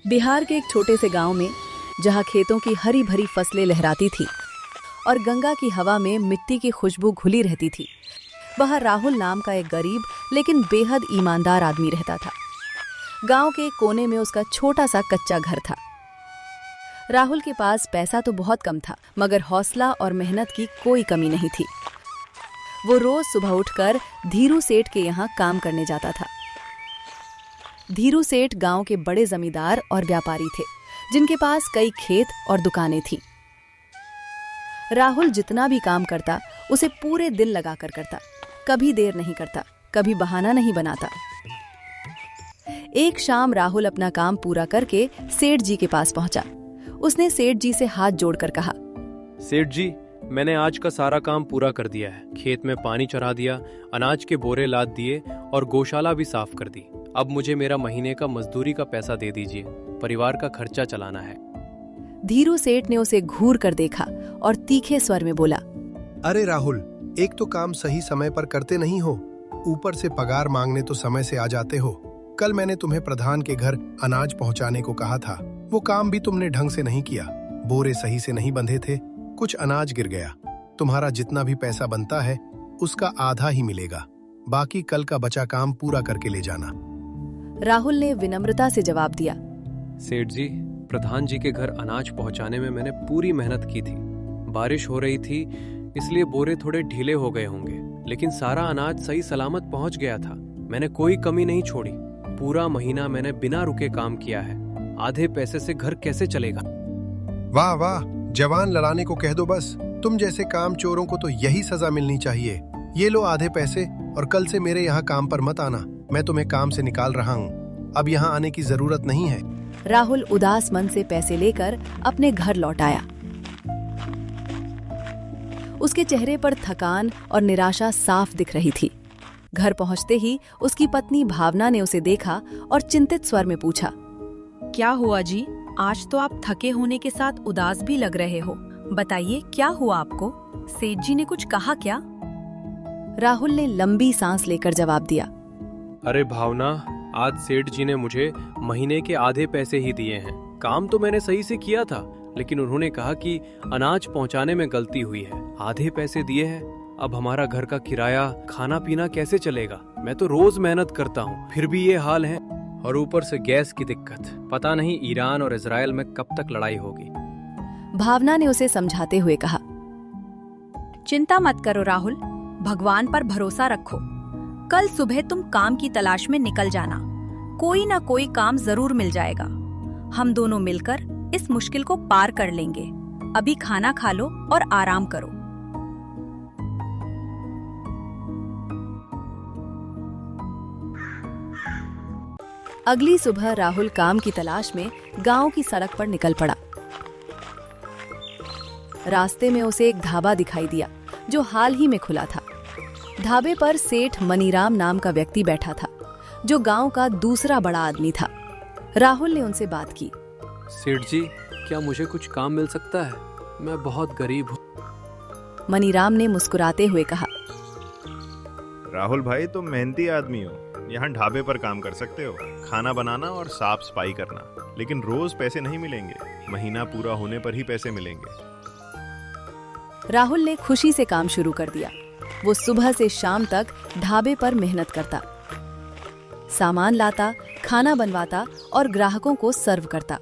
बिहार के एक छोटे से गांव में, जहां खेतों की हरी भरी फसलें लहराती थी और गंगा की हवा में मिट्टी की खुशबू घुली रहती थी, वह राहुल नाम का एक गरीब लेकिन बेहद ईमानदार आदमी रहता था। गांव के एक कोने में उसका छोटा सा कच्चा घर था। राहुल के पास पैसा तो बहुत कम था, मगर हौसला और मेहनत की कोई कमी नहीं थी। वो रोज सुबह उठकर धीरू सेठ के यहाँ काम करने जाता था। धीरू सेठ गांव के बड़े जमींदार और व्यापारी थे, जिनके पास कई खेत और दुकानें थीं। राहुल जितना भी काम करता, उसे पूरे दिल लगाकर करता, कभी देर नहीं करता, कभी बहाना नहीं बनाता। एक शाम राहुल अपना काम पूरा करके सेठ जी के पास पहुंचा। उसने सेठ जी से हाथ जोड़कर कहा, सेठ जी, मैंने आज का सारा काम पूरा कर दिया है। खेत में पानी चढ़ा दिया, अनाज के बोरे लाद दिए और गौशाला भी साफ कर दी। अब मुझे मेरा महीने का मजदूरी का पैसा दे दीजिए, परिवार का खर्चा चलाना है। धीरू सेठ ने उसे घूर कर देखा और तीखे स्वर में बोला, अरे राहुल, एक तो काम सही समय पर करते नहीं हो, ऊपर से पगार मांगने तो समय से आ जाते हो। कल मैंने तुम्हें प्रधान के घर अनाज पहुंचाने को कहा था, वो काम भी तुमने ढंग से नहीं किया। बोरे सही से नहीं बंधे थे, कुछ अनाज गिर गया। तुम्हारा जितना भी पैसा बनता है उसका आधा ही मिलेगा, बाकी कल का बचा काम पूरा करके ले जाना। राहुल ने विनम्रता से जवाब दिया, सेठ जी, प्रधान जी के घर अनाज पहुंचाने में मैंने पूरी मेहनत की थी। बारिश हो रही थी, इसलिए बोरे थोड़े ढीले हो गए होंगे, लेकिन सारा अनाज सही सलामत पहुंच गया था। मैंने कोई कमी नहीं छोड़ी। पूरा महीना मैंने बिना रुके काम किया है। आधे पैसे से घर कैसे चलेगा? वाह वाह, जवान लड़ाने को कह दो बस। तुम जैसे काम चोरों को तो यही सजा मिलनी चाहिए। ये लो आधे पैसे और कल से मेरे यहाँ काम पर मत आना। मैं तुम्हें काम से निकाल रहा हूँ, अब यहाँ आने की जरूरत नहीं है। राहुल उदास मन से पैसे लेकर अपने घर लौट आया। उसके चेहरे पर थकान और निराशा साफ दिख रही थी। घर पहुंचते ही उसकी पत्नी भावना ने उसे देखा और चिंतित स्वर में पूछा, क्या हुआ जी? आज तो आप थके होने के साथ उदास भी लग रहे हो। बताइए, क्या हुआ आपको? सेठ जी ने कुछ कहा क्या? राहुल ने लंबी सांस लेकर जवाब दिया, अरे भावना, आज सेठ जी ने मुझे महीने के आधे पैसे ही दिए हैं। काम तो मैंने सही से किया था, लेकिन उन्होंने कहा कि अनाज पहुंचाने में गलती हुई है। आधे पैसे दिए हैं। अब हमारा घर का किराया, खाना पीना कैसे चलेगा? मैं तो रोज मेहनत करता हूँ, फिर भी ये हाल है। और ऊपर से गैस की दिक्कत। पता नहीं ईरान और इजराइल में कब तक लड़ाई होगी। भावना ने उसे समझाते हुए कहा, चिंता मत करो राहुल, भगवान पर भरोसा रखो। कल सुबह तुम काम की तलाश में निकल जाना। कोई ना कोई काम जरूर मिल जाएगा। हम दोनों मिलकर इस मुश्किल को पार कर लेंगे। अभी खाना खा लो और आराम करो। अगली सुबह राहुल काम की तलाश में गांव की सड़क पर निकल पड़ा। रास्ते में उसे एक ढाबा दिखाई दिया, जो हाल ही में खुला था। ढाबे पर सेठ मनीराम नाम का व्यक्ति बैठा था, जो गांव का दूसरा बड़ा आदमी था। राहुल ने उनसे बात की, सेठ जी, क्या मुझे कुछ काम मिल सकता है? मैं बहुत गरीब हूँ। मनीराम ने मुस्कुराते हुए कहा, राहुल भाई, तुम मेहनती आदमी हो, यहाँ ढाबे पर काम कर सकते हो। खाना बनाना और साफ सफाई करना, लेकिन रोज पैसे नहीं मिलेंगे। महीना पूरा होने पर ही पैसे मिलेंगे। राहुल ने खुशी से काम शुरू कर दिया। वो सुबह से शाम तक ढाबे पर मेहनत करता, सामान लाता, खाना बनवाता और ग्राहकों को सर्व करता।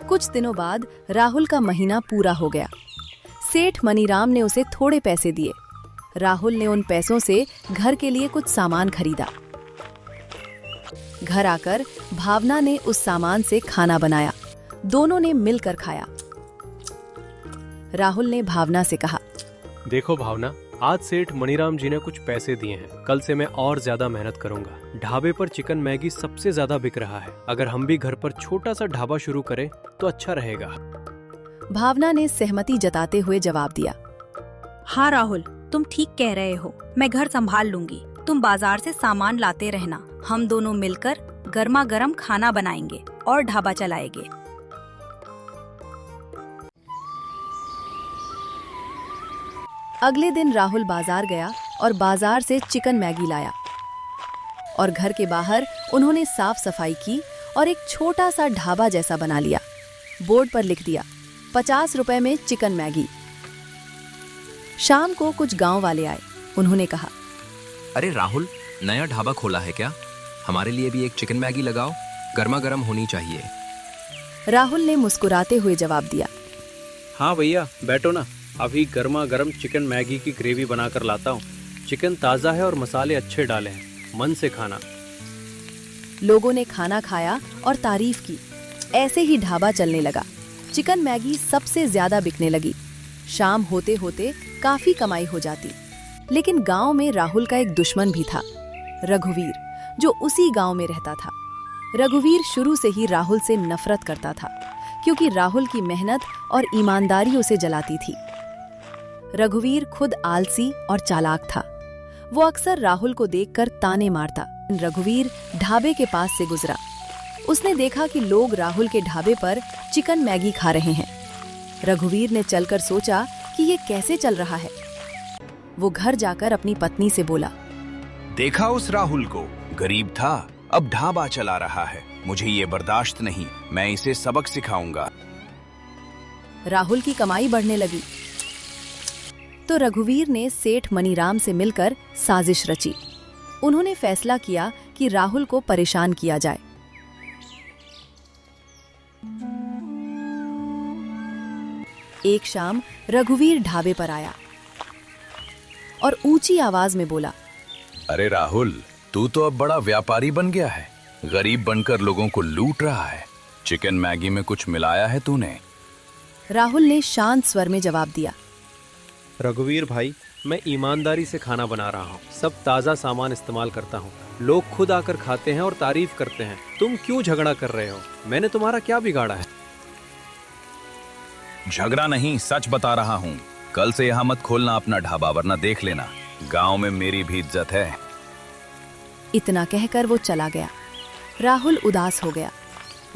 कुछ दिनों बाद राहुल का महीना पूरा हो गया। सेठ मनीराम ने उसे थोड़े पैसे दिए। राहुल ने उन पैसों से घर के लिए कुछ सामान खरीदा। घर आकर भावना ने उस सामान से खाना बनाया। दोनों ने मिलकर खाया। राहुल ने भावना से कहा, देखो भावना, आज सेठ मनीराम जी ने कुछ पैसे दिए हैं। कल से मैं और ज्यादा मेहनत करूंगा। ढाबे पर चिकन मैगी सबसे ज्यादा बिक रहा है। अगर हम भी घर पर छोटा सा ढाबा शुरू करें तो अच्छा रहेगा। भावना ने सहमति जताते हुए जवाब दिया, हाँ राहुल, तुम ठीक कह रहे हो। मैं घर संभाल लूंगी। तुम बाजार से सामान लाते रहना। हम दोनों मिलकर गर्मा गर्म खाना बनाएंगे और ढाबा चलाएंगे। अगले दिन राहुल बाजार गया और बाजार से चिकन मैगी लाया और घर के बाहर उन्होंने साफ सफाई की और एक छोटा सा ढाबा जैसा बना लिया। बोर्ड पर लिख दिया 50 रुपए में चिकन मैगी। शाम को कुछ गांव वाले आए। उन्होंने कहा, अरे राहुल, नया ढाबा खोला है क्या? हमारे लिए भी एक चिकन मैगी लगाओ, गर्मा गर्म होनी चाहिए। राहुल ने मुस्कुराते हुए जवाब दिया, हाँ भैया, बैठो ना, अभी गर्मा गर्म चिकन मैगी की ग्रेवी बनाकर लाता हूँ। चिकन ताज़ा है और मसाले अच्छे डाले हैं, मन से खाना। लोगों ने खाना खाया और तारीफ की। ऐसे ही ढाबा चलने लगा। चिकन मैगी सबसे ज्यादा बिकने लगी। शाम होते होते काफी कमाई हो जाती। लेकिन गांव में राहुल का एक दुश्मन भी था, रघुवीर, जो उसी गांव में रहता था। रघुवीर शुरू से ही राहुल से नफरत करता था, क्योंकि राहुल की मेहनत और ईमानदारी उसे जलाती थी। रघुवीर खुद आलसी और चालाक था। वो अक्सर राहुल को देखकर ताने मारता। रघुवीर ढाबे के पास से गुजरा। उसने देखा कि लोग राहुल के ढाबे पर चिकन मैगी खा रहे हैं। रघुवीर ने चलकर सोचा कि ये कैसे चल रहा है। वो घर जाकर अपनी पत्नी से बोला, देखा उस राहुल को, गरीब था, अब ढाबा चला रहा है। मुझे ये बर्दाश्त नहीं, मैं इसे सबक सिखाऊंगा। राहुल की कमाई बढ़ने लगी तो रघुवीर ने सेठ मनीराम से मिलकर साजिश रची। उन्होंने फैसला किया कि राहुल को परेशान किया जाए। एक शाम रघुवीर ढाबे पर आया और ऊंची आवाज में बोला, अरे राहुल, तू तो अब बड़ा व्यापारी बन गया है, गरीब बनकर लोगों को लूट रहा है। चिकन मैगी में कुछ मिलाया है तूने? राहुल ने शांत स्वर में जवाब दिया, रघुवीर भाई, मैं ईमानदारी से खाना बना रहा हूँ, सब ताज़ा सामान इस्तेमाल करता हूँ। लोग खुद आकर खाते हैं और तारीफ करते हैं। तुम क्यों झगड़ा कर रहे हो? मैंने तुम्हारा क्या बिगाड़ा है? झगड़ा नहीं, सच बता रहा हूँ। कल से यहाँ मत खोलना अपना ढाबा, वरना देख लेना, गांव में मेरी भी इज्जत है। इतना कहकर वो चला गया। राहुल उदास हो गया,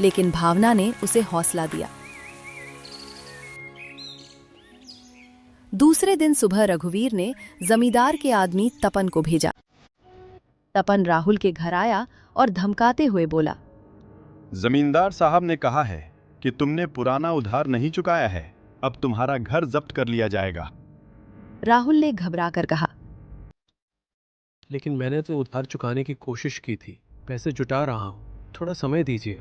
लेकिन भावना ने उसे हौसला दिया। दूसरे दिन सुबह रघुवीर ने जमींदार के आदमी तपन को भेजा। तपन राहुल के घर आया और धमकाते हुए बोला, जमींदार साहब ने कहा है कि तुमने पुराना उधार नहीं चुकाया है, अब तुम्हारा घर जब्त कर लिया जाएगा। राहुल ने घबराकर कहा, लेकिन मैंने तो उधार चुकाने की कोशिश की थी, पैसे जुटा रहा हूँ, थोड़ा समय दीजिए।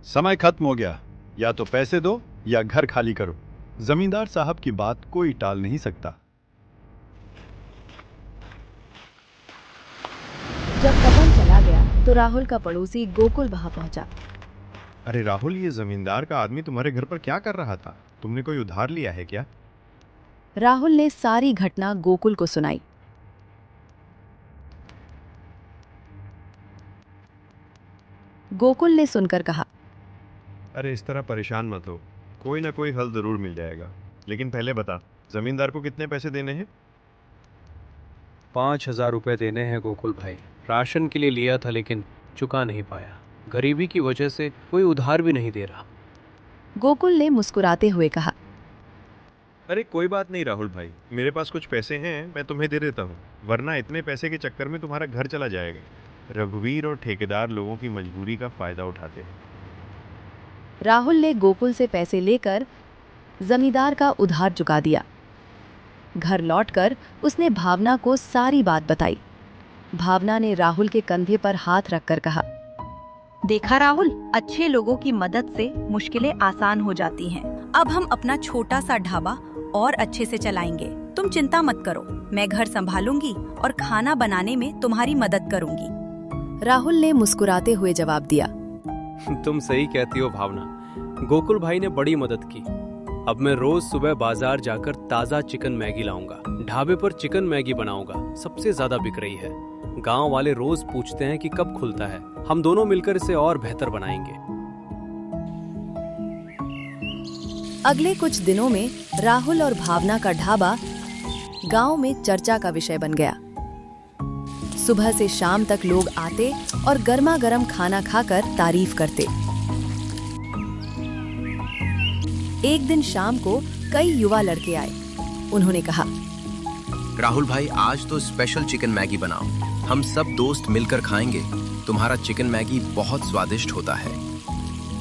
समय खत्म हो गया, या तो पैसे दो या घर खाली करो। जमींदार साहब की बात कोई टाल नहीं सकता। जब तपन चला गया तो राहुल का पड़ोसी गोकुल वहां पहुंचा। अरे राहुल, ये जमींदार का आदमी तुम्हारे घर पर क्या कर रहा था? तुमने कोई उधार लिया है क्या? राहुल ने सारी घटना गोकुल को सुनाई। गोकुल ने सुनकर कहा, अरे इस तरह परेशान मत हो, कोई ना कोई हल जरूर मिल जाएगा। लेकिन पहले बता, जमींदार को कितने पैसे देने हैं? 5,000 रुपये देने हैं गोकुल भाई। राशन के लिए लिया था, लेकिन चुका नहीं पाया। गरीबी की वजह से कोई उधार भी नहीं दे रहा। गोकुल ने मुस्कुराते हुए कहा, अरे कोई बात नहीं राहुल भाई, मेरे पास कुछ पैसे हैं, मैं तुम्हें दे देता हूँ, वरना इतने पैसे के चक्कर में तुम्हारा घर चला जाएगा। रघुवीर और ठेकेदार लोगों की मजबूरी का फायदा उठाते हैं। राहुल ने गोकुल से पैसे लेकर जमींदार का उधार चुका दिया। घर लौटकर उसने भावना को सारी बात बताई। भावना ने राहुल के कंधे पर हाथ रखकर कहा, देखा राहुल, अच्छे लोगों की मदद से मुश्किलें आसान हो जाती हैं। अब हम अपना छोटा सा ढाबा और अच्छे से चलाएंगे। तुम चिंता मत करो, मैं घर संभालूंगी और खाना बनाने में तुम्हारी मदद करूंगी। राहुल ने मुस्कुराते हुए जवाब दिया, तुम सही कहती हो भावना, गोकुल भाई ने बड़ी मदद की। अब मैं रोज सुबह बाजार जाकर ताज़ा चिकन मैगी लाऊंगा, ढाबे पर चिकन मैगी बनाऊंगा, सबसे ज्यादा बिक रही है। गांव वाले रोज पूछते हैं कि कब खुलता है। हम दोनों मिलकर इसे और बेहतर बनाएंगे। अगले कुछ दिनों में राहुल और भावना का ढाबा गांव में चर्चा का विषय बन गया। सुबह से शाम तक लोग आते और गर्मा गर्म खाना खाकर तारीफ करते। एक दिन शाम को कई युवा लड़के आए। उन्होंने कहा, राहुल भाई, आज तो स्पेशल चिकन मैगी बनाओ, हम सब दोस्त मिलकर खाएंगे। तुम्हारा चिकन मैगी बहुत स्वादिष्ट होता है।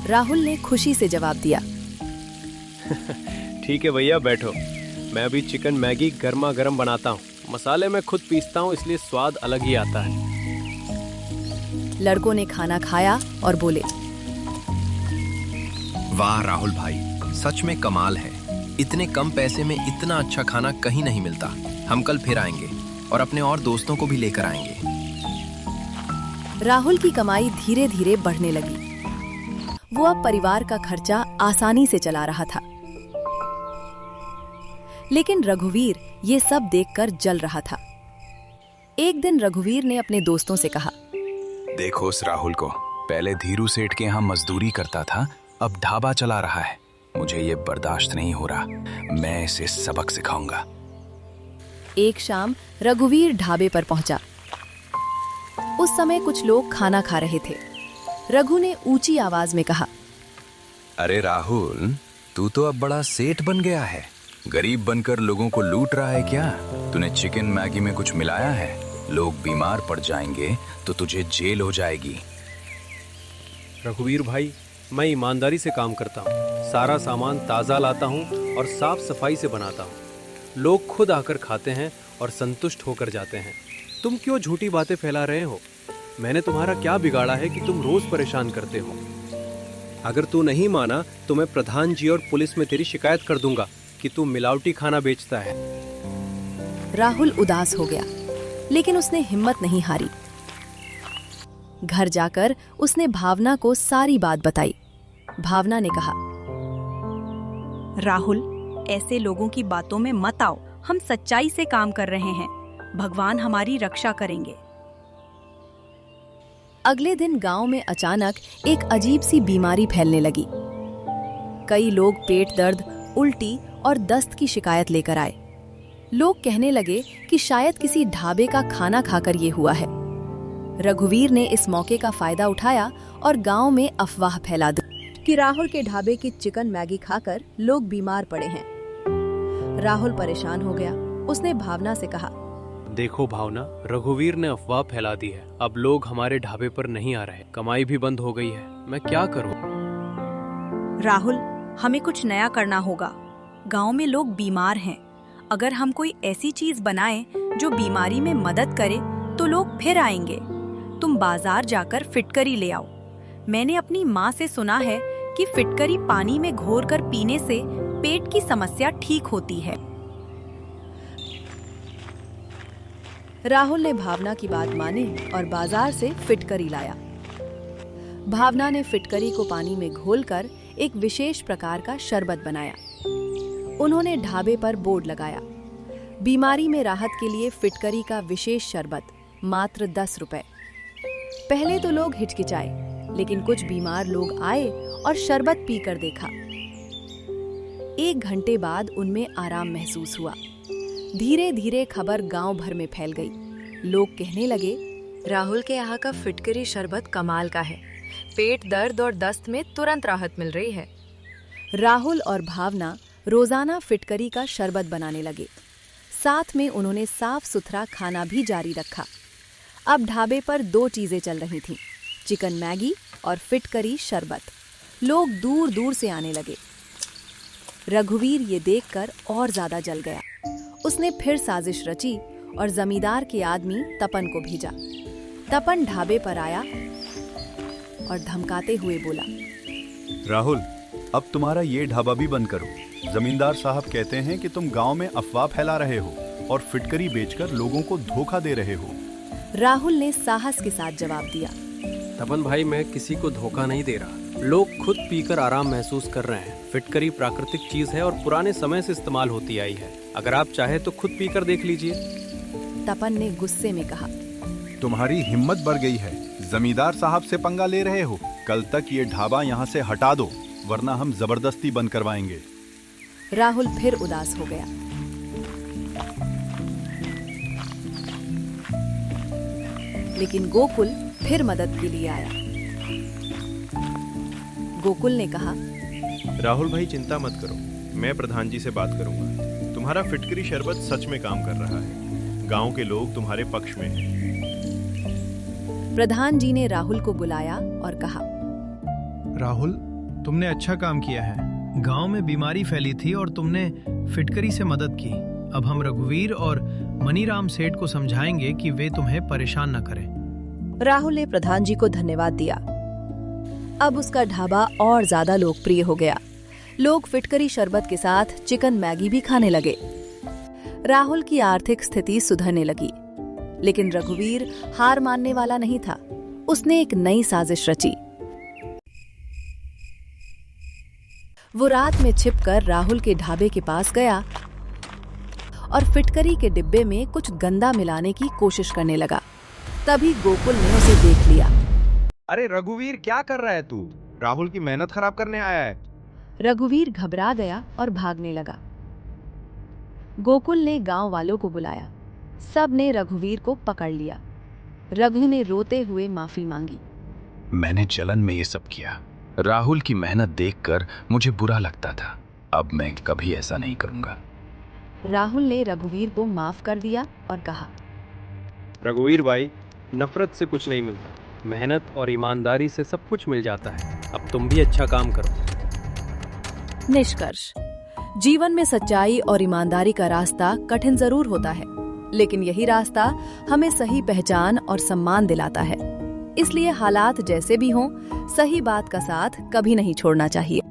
राहुल ने खुशी से जवाब दिया। ठीक है भैया, बैठो। मैं अभी चिकन मैगी गर्मा गर्म बनाता हूँ। मसाले मैं खुद पीसता हूँ, इसलिए स्वाद अलग ही आता है। लड़कों ने खाना खाया और बोले, वाह राहुल भाई, सच में कमाल है। इतने कम पैसे में इतना अच्छा खाना कहीं नहीं मिलता। हम कल फिर आएंगे और अपने और दोस्तों को भी लेकर आएंगे। राहुल की कमाई धीरे धीरे बढ़ने लगी। वो अब परिवार का खर्चा आसानी से चला रहा था। लेकिन रघुवीर ये सब देखकर जल रहा था। एक दिन रघुवीर ने अपने दोस्तों से कहा, देखो उस राहुल को, पहले धीरू सेठ के यहाँ मजदूरी करता था, अब ढाबा चला रहा है। मुझे ये बर्दाश्त नहीं हो रहा। मैं इसे सबक सिखाऊंगा। एक शाम रघुवीर ढाबे पर पहुंचा। उस समय कुछ लोग खाना खा रहे थे। रघु ने ऊंची आवाज में कहा, अरे राहुल, तू तो अब बड़ा सेठ बन गया है। गरीब बनकर लोगों को लूट रहा है क्या? तूने चिकन मैगी में कुछ मिलाया है। लोग बीमार पड़ जाएंगे तो तुझे जेल हो जाएगी। रघुवीर भाई, मैं ईमानदारी से काम करता हूँ। सारा सामान ताज़ा लाता हूँ और साफ सफाई से बनाता हूँ। लोग खुद आकर खाते हैं और संतुष्ट होकर जाते हैं। तुम क्यों झूठी बातें फैला रहे हो? मैंने तुम्हारा क्या बिगाड़ा है कि तुम रोज परेशान करते हो? अगर तू नहीं माना तो मैं प्रधान जी और पुलिस में तेरी शिकायत कर दूंगा कि तू मिलावटी खाना बेचता है। राहुल उदास हो गया, लेकिन उसने हिम्मत नहीं हारी। घर जाकर उसने भावना को सारी बात बताई। भावना ने कहा, राहुल, ऐसे लोगों की बातों में मत आओ। हम सच्चाई से काम कर रहे हैं। भगवान हमारी रक्षा करेंगे। अगले दिन गांव में अचानक एक अजीब सी बीमारी फैलने लगी। कई लोग पेट दर्द, उल्टी और दस्त की शिकायत लेकर आए। लोग कहने लगे कि शायद किसी ढाबे का खाना खाकर ये हुआ है। रघुवीर ने इस मौके का फायदा उठाया और गांव में अफवाह फैला दी कि राहुल के ढाबे की चिकन मैगी खाकर लोग बीमार पड़े हैं। राहुल परेशान हो गया। उसने भावना से कहा, देखो भावना, रघुवीर ने अफवाह फैला दी है। अब लोग हमारे ढाबे पर नहीं आ रहे। कमाई भी बंद हो गई है। मैं क्या करूं? राहुल, हमें कुछ नया करना होगा। गांव में लोग बीमार हैं। अगर हम कोई ऐसी चीज बनाएं जो बीमारी में मदद करे तो लोग फिर आएंगे। तुम बाजार जाकर फिटकरी ले आओ। मैंने अपनी माँ से सुना है कि फिटकरी पानी में घोरकर पीने से पेट की समस्या ठीक होती है। राहुल ने भावना की बात मानी और बाजार से फिटकरी लाया। भावना ने फिटकरी को पानी में घोलकर एक विशेष प्रकार का शरबत बनाया। उन्होंने ढाबे पर बोर्ड लगाया, बीमारी में राहत के लिए फिटकरी का विशेष शरबत, मात्र 10 रुपए। पहले तो लोग हिचकिचाए, लेकिन कुछ बीमार लोग आए और शरबत पीकर देखा। 1 घंटे बाद उनमें आराम महसूस हुआ। धीरे धीरे खबर गांव भर में फैल गई। लोग कहने लगे, राहुल के यहाँ का फिटकरी शरबत कमाल का है। पेट दर्द और दस्त में तुरंत राहत मिल रही है। राहुल और भावना रोजाना फिटकरी का शरबत बनाने लगे। साथ में उन्होंने साफ सुथरा खाना भी जारी रखा। अब ढाबे पर 2 चीजें चल रही थीं, चिकन मैगी और फिटकरी शरबत। लोग दूर दूर से आने लगे। रघुवीर ये देखकर और ज्यादा जल गया। उसने फिर साजिश रची और जमींदार के आदमी तपन को भेजा। तपन ढाबे पर आया और धमकाते हुए बोला, राहुल, अब तुम्हारा ये ढाबा भी बंद करो। जमींदार साहब कहते हैं कि तुम गांव में अफवाह फैला रहे हो और फिटकरी बेचकर लोगों को धोखा दे रहे हो। राहुल ने साहस के साथ जवाब दिया, तपन भाई, मैं किसी को धोखा नहीं दे रहा। लोग खुद पीकर आराम महसूस कर रहे हैं। फिटकरी प्राकृतिक चीज है और पुराने समय से इस्तेमाल होती आई है। अगर आप चाहे तो खुद पीकर देख लीजिए। तपन ने गुस्से में कहा, तुम्हारी हिम्मत बढ़ गई है। जमींदार साहब से पंगा ले रहे हो। कल तक ये ढाबा यहाँ से हटा दो, वरना हम जबरदस्ती बंद करवाएंगे। राहुल फिर उदास हो गया। लेकिन गोकुल फिर मदद के लिए आया। गोकुल ने कहा, राहुल भाई, चिंता मत करो, मैं प्रधान जी से बात करूंगा। तुम्हारा फिटकरी शरबत सच में काम कर रहा है। गांव के लोग तुम्हारे पक्ष में हैं। प्रधान जी ने राहुल को बुलाया और कहा, राहुल, तुमने अच्छा काम किया है। गांव में बीमारी फैली थी और तुमने फिटकरी से मदद की। अब हम रघुवीर और मनीराम सेठ को समझाएंगे कि वे तुम्हें परेशान न करें। राहुल ने प्रधान जी को धन्यवाद दिया। अब उसका ढाबा और ज्यादा लोकप्रिय हो गया। लोग फिटकरी शरबत के साथ चिकन मैगी भी खाने लगे। राहुल की आर्थिक स्थिति सुधरने लगी, लेकिन रघुवीर हार मानने वाला नहीं था। उसने एक नई साजिश रची। वो रात में छिपकर राहुल के ढाबे के पास गया और फिटकरी के डिब्बे में कुछ गंदा मिलाने की कोशिश करने लगा। तभी गोकुल ने उसे देख लिया। अरे रघुवीर, क्या कर रहा है तू? राहुल की मेहनत खराब करने आया है। रघुवीर घबरा गया और भागने लगा। गोकुल ने गांव वालों को बुलाया। सब ने रघुवीर को पकड़ लिया। रघु ने रोते हुए माफी मांगी। मैंने जलन में ये सब किया। राहुल की मेहनत देखकर मुझे बुरा लगता था। अब मैं कभी ऐसा नहीं करूंगा। राहुल ने रघुवीर को माफ कर दिया और कहा, रघुवीर भाई, नफरत से कुछ नहीं मिलता, मेहनत और ईमानदारी से सब कुछ मिल जाता है। अब तुम भी अच्छा काम करो। निष्कर्ष, जीवन में सच्चाई और ईमानदारी का रास्ता कठिन जरूर होता है, लेकिन यही रास्ता हमें सही पहचान और सम्मान दिलाता है। इसलिए हालात जैसे भी हों, सही बात का साथ कभी नहीं छोड़ना चाहिए।